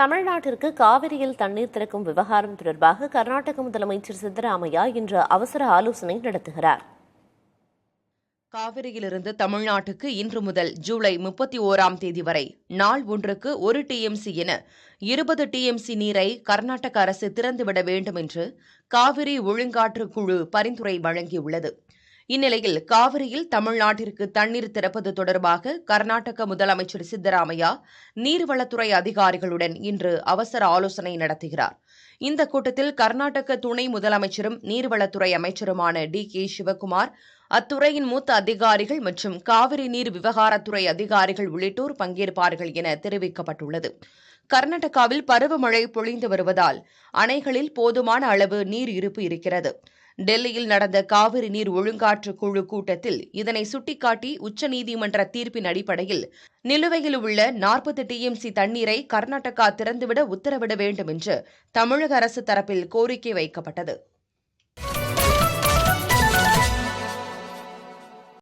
தமிழ்நாட்டிற்கு காவிரியில் தண்ணீர் திறக்கும் விவகாரம் தொடர்பாக கர்நாடக முதலமைச்சர் சித்தராமையா இன்று அவசர ஆலோசனை நடத்துகிறார். காவிரியிலிருந்து தமிழ்நாட்டுக்கு இன்று முதல் ஜூலை 31ஆம் தேதி வரை நாள் ஒன்றுக்கு 1 டிஎம்சி என 20 டிஎம்சி நீரை கர்நாடக அரசு திறந்துவிட வேண்டும் என்று காவிரி ஒழுங்காற்று குழு பரிந்துரை வழங்கியுள்ளது. இந்நிலையில் காவிரியில் தமிழ்நாட்டிற்கு தண்ணீர் திறப்பது தொடர்பாக கர்நாடக முதலமைச்சர் சித்தராமையா நீர்வளத்துறை அதிகாரிகளுடன் இன்று அவசர ஆலோசனை நடத்துகிறார். இந்த கூட்டத்தில் கர்நாடக துணை முதலமைச்சரும் நீர்வளத்துறை அமைச்சருமான டி.கே. சிவக்குமார், அத்துறையின் மூத்த அதிகாரிகள் மற்றும் காவிரி நீர் விவகாரத்துறை அதிகாரிகள் உள்ளிட்டோர் பங்கேற்பார்கள் என தெரிவிக்கப்பட்டுள்ளது. கர்நாடகாவில் பருவமழை பொழிந்து வருவதால் அணைகளில் போதுமான அளவு நீர் இருப்பு இருக்கிறது. டெல்லியில் நடந்த காவிரி நீர் ஒழுங்காற்று குழு கூட்டத்தில் இதனை சுட்டிக்காட்டி உச்சநீதிமன்ற தீர்ப்பின் அடிப்படையில் நிலுவையில் உள்ள 40 டிஎம்சி தண்ணீரை கர்நாடகா திறந்துவிட உத்தரவிட வேண்டும் என்று தமிழக அரசு தரப்பில் கோரிக்கை வைக்கப்பட்டது.